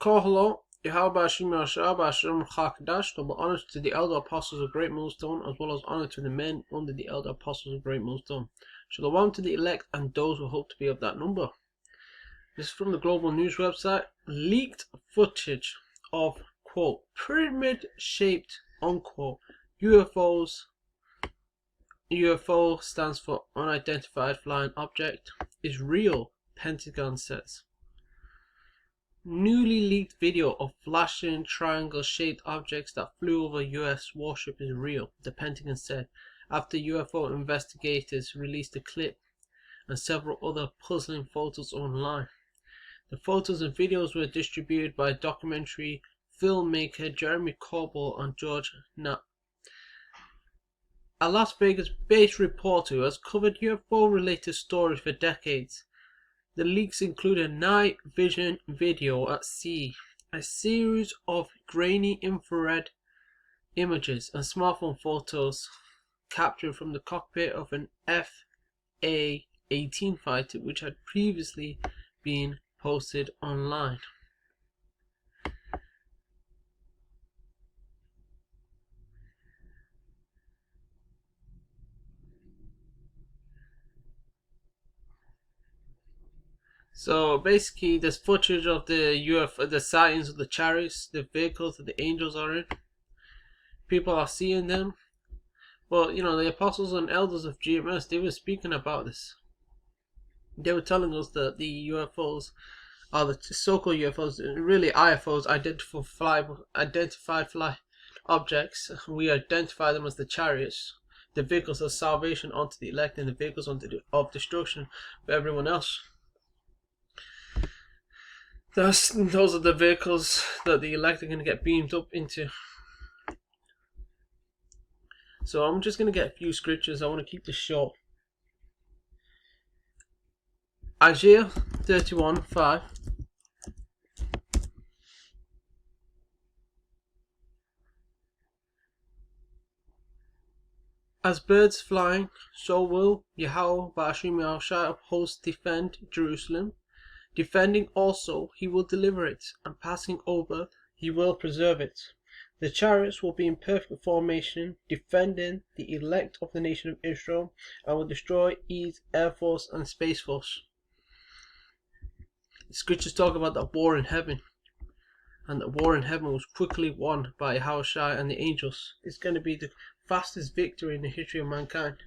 Kohlo, Yahweh Hashem Yahshua Hashem Chakdash, double honor to the elder apostles of Great Millstone, as well as honor to the men under the elder apostles of Great Millstone. Shalom to the elect and those who hope to be of that number. This is from the Global News website. Leaked footage of, quote, pyramid-shaped, unquote, UFOs. UFO stands for unidentified flying object. Is real, Pentagon says. Newly leaked video of flashing triangle-shaped objects that flew over US warship is real, the Pentagon said, after UFO investigators released a clip and several other puzzling photos online. The photos and videos were distributed by documentary filmmaker Jeremy Corbell and George Knapp, a Las Vegas-based reporter who has covered UFO-related stories for decades. The leaks include a night vision video at sea, a series of grainy infrared images, and smartphone photos captured from the cockpit of an FA-18 fighter which had previously been posted online. So basically, there's footage of the UFO, the sightings of the chariots, the vehicles that the angels are in. People are seeing them. Well, you know, the apostles and elders of GMS, they were speaking about this. They were telling us that the UFOs are the so-called UFOs, really IFOs, identified fly objects. We identify them as the chariots, the vehicles of salvation unto the elect, and the vehicles of destruction for everyone else. Those are the vehicles that the elect are going to get beamed up into. So I'm just going to get a few scriptures. I want to keep this short. Isaiah 31:5. As birds flying, so will Yahweh Ba'ashim Yahushai of hosts defend Jerusalem. Defending also, he will deliver it, and passing over, he will preserve it. The chariots will be in perfect formation, defending the elect of the nation of Israel, and will destroy Eve's air force and space force. The scriptures talk about the war in heaven, and the war in heaven was quickly won by Yahushua and the angels. It's going to be the fastest victory in the history of mankind.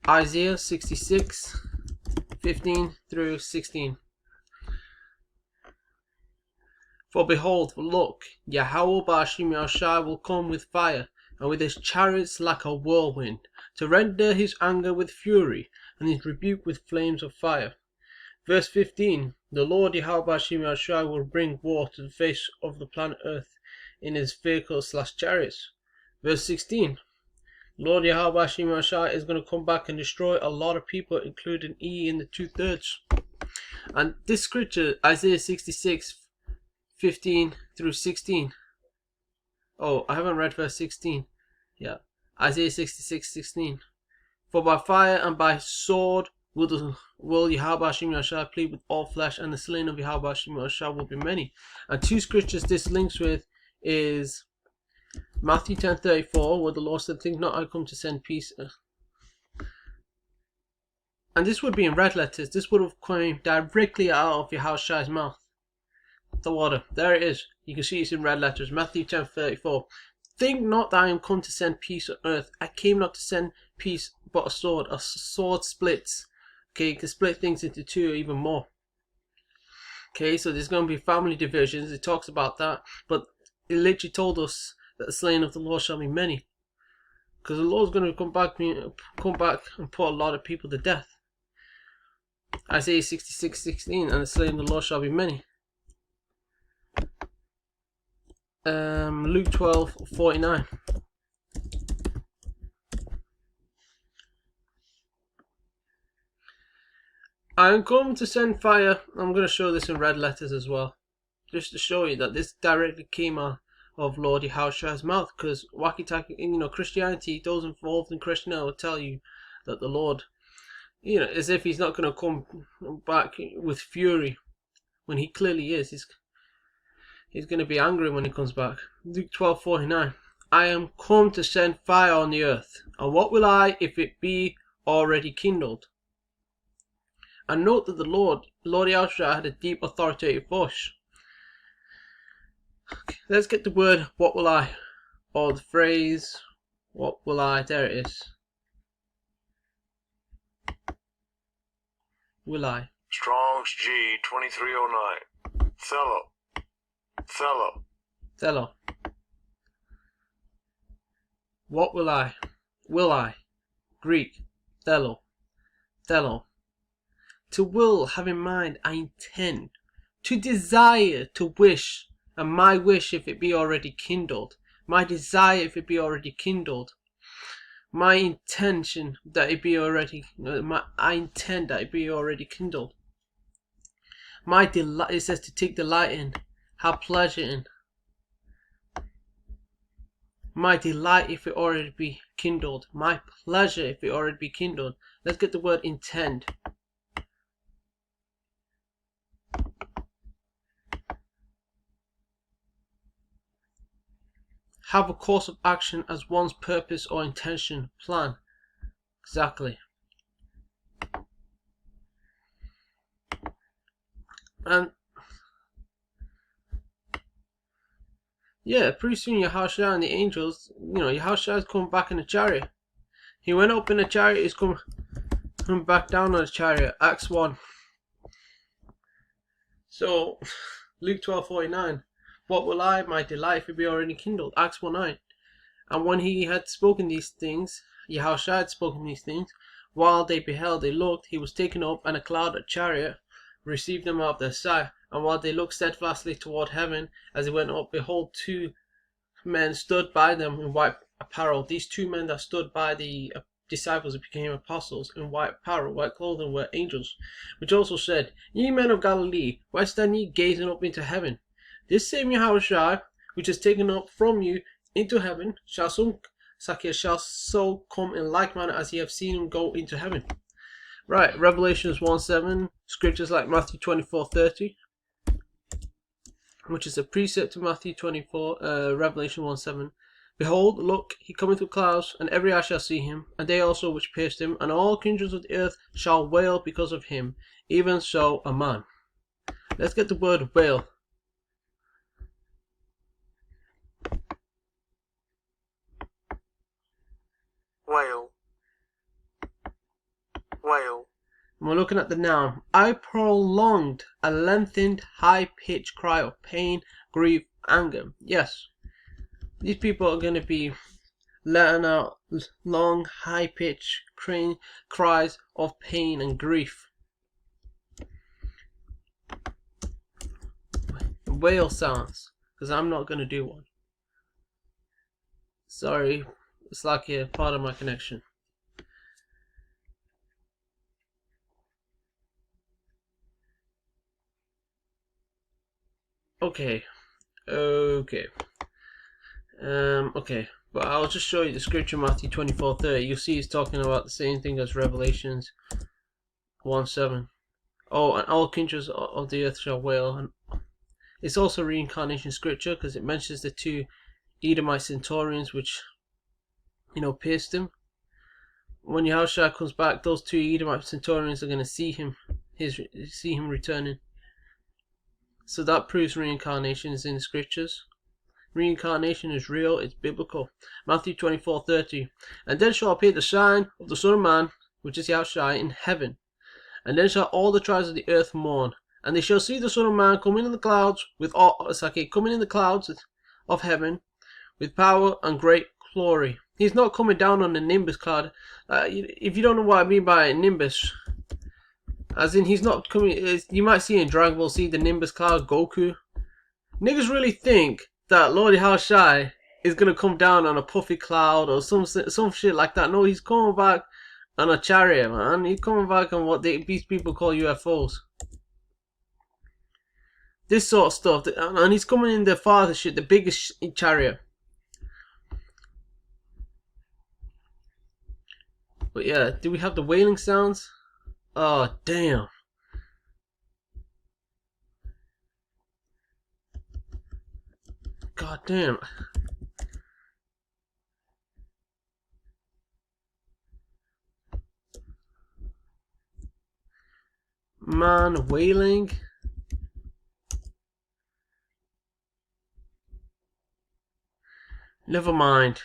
Isaiah 66:15-16. For behold, look, Yahweh Ba'ashim Yahushai will come with fire, and with his chariots like a whirlwind, to render his anger with fury, and his rebuke with flames of fire. Verse 15. The Lord Yahweh Ba'ashim Yahushai will bring war to the face of the planet Earth in his vehicles/chariots. Verse 16. Lord Yahweh Ba'ashim Yahushai is going to come back and destroy a lot of people, including E in the 2/3. And this scripture, Isaiah 66:15-16. Oh, I haven't read verse 16. Yeah, Isaiah 66:16. For by fire and by sword will Yahweh Ba'ashim Yahushai plead with all flesh, and the slain of Yahweh Ba'ashim Yahushai will be many. And two scriptures this links with is Matthew 10:34, where the Lord said, think not I come to send peace. And this would be in red letters. This would have come directly out of Yahushua's mouth. The water. There it is. You can see it's in red letters. Matthew 10:34. Think not that I am come to send peace on earth. I came not to send peace, but a sword. A sword splits. Okay, you can split things into two or even more. Okay, so there's going to be family divisions. It talks about that. But it literally told us that the slain of the Lord shall be many, because the Lord's going to come back and put a lot of people to death. Isaiah 66:16, and the slain of the Lord shall be many. Luke 12:49. I am come to send fire. I'm going to show this in red letters as well, just to show you that this directly came out of Lord Yahushua's mouth. Because Christianity, those involved in Christianity will tell you that the Lord You know, as if he's not going to come back with fury when he clearly is. He's going to be angry when he comes back. Luke 12:49. I am come to send fire on the earth, and what will I if it be already kindled? And note that the Lord Yahushua had a deep authoritative voice. Okay, let's get the word what will I, or the phrase what will I. There it is. Will I. Strong's G 2309. Thello. What will I? Will I. Greek. Thello. To will, have in mind, I intend. To desire, to wish. And my wish if it be already kindled. My desire if it be already kindled. My intention that it be already. I intend that it be already kindled. My delight, it says to take delight in. Have pleasure in. My delight if it already be kindled. My pleasure if it already be kindled. Let's get the word intend. Have a course of action as one's purpose or intention. Plan. Exactly. And yeah, pretty soon Yahushua and the angels, Yahushua is coming back in a chariot. He went up in a chariot, he's coming back down on a chariot. Acts 1. So, Luke 12:49. What will I, my delight, if it be already kindled? Acts 1:9. And when he had spoken these things, Yahushua had spoken these things, while they beheld, they looked, he was taken up, and a cloud, a chariot, received them out of their sight. And while they looked steadfastly toward heaven, as he went up, behold, 2 men stood by them in white apparel. These 2 men that stood by the disciples who became apostles in white apparel, white clothing, were angels, which also said, Ye men of Galilee, why stand ye gazing up into heaven? This same Yahushua, which is taken up from you into heaven, shall so come in like manner as ye have seen him go into heaven. Right, Revelations 1:7, scriptures like Matthew 24:30, which is a precept to Matthew 24, Revelation 1:7. Behold, look, he cometh with clouds, and every eye shall see him, and they also which pierced him, and all kindreds of the earth shall wail because of him, even so a man. Let's get the word wail. Wail. And we're looking at the noun. I prolonged a lengthened, high-pitched cry of pain, grief, anger. Yes, these people are going to be letting out long, high-pitched cries of pain and grief. Whale sounds, because I'm not going to do one. Sorry, it's like a part of my connection. Okay, but I'll just show you the scripture, Matthew 24:30. You'll see it's talking about the same thing as Revelations 1:7. Oh, and all kindreds of the earth shall wail. And it's also reincarnation scripture, because it mentions the 2 Edomite centurions which, pierced him. When Yahushua comes back, those 2 Edomite centurions are going to see him returning. So that proves reincarnation is in the scriptures. Reincarnation is real, it's biblical. Matthew 24:30. And then shall appear the sign of the Son of Man, which is Yahushua, in heaven. And then shall all the tribes of the earth mourn. And they shall see the Son of Man coming in the clouds coming in the clouds of heaven with power and great glory. He's not coming down on the nimbus cloud. If you don't know what I mean by nimbus, as in he's not coming. You might see in Dragon Ball Z the nimbus cloud, Goku. Niggas really think that Lord Yahushua is gonna come down on a puffy cloud or some shit like that. No, he's coming back on a chariot, man. He's coming back on what these people call UFOs. This sort of stuff, and he's coming in the farthest shit, the biggest chariot. But yeah, do we have the wailing sounds? Oh, damn. God damn. Man, wailing. Never mind.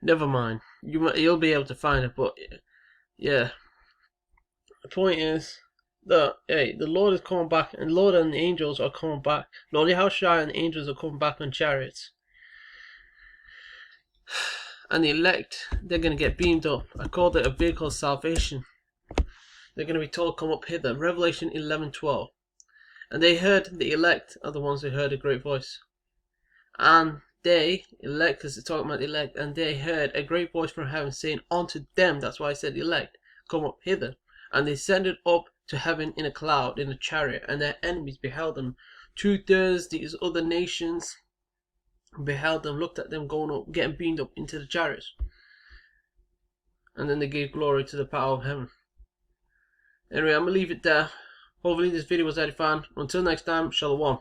Never mind. You'll be able to find it, but yeah. The point is that hey, the Lord is coming back, and the Lord and the angels are coming back. Lord Yahushua and the angels are coming back on chariots. And the elect, they're going to get beamed up. I called it a vehicle of salvation. They're going to be told, come up hither. Revelation 11:12. And they heard, the elect are the ones who heard a great voice. And they, elect, because they're talking about the elect, and they heard a great voice from heaven saying unto them, that's why I said elect, come up hither. And they ascended up to heaven in a cloud, in a chariot, and their enemies beheld them. 2/3 these other nations beheld them, looked at them going up, getting beamed up into the chariots. And then they gave glory to the power of heaven. Anyway, I'm going to leave it there. Hopefully this video was edifying. Until next time, Shalom.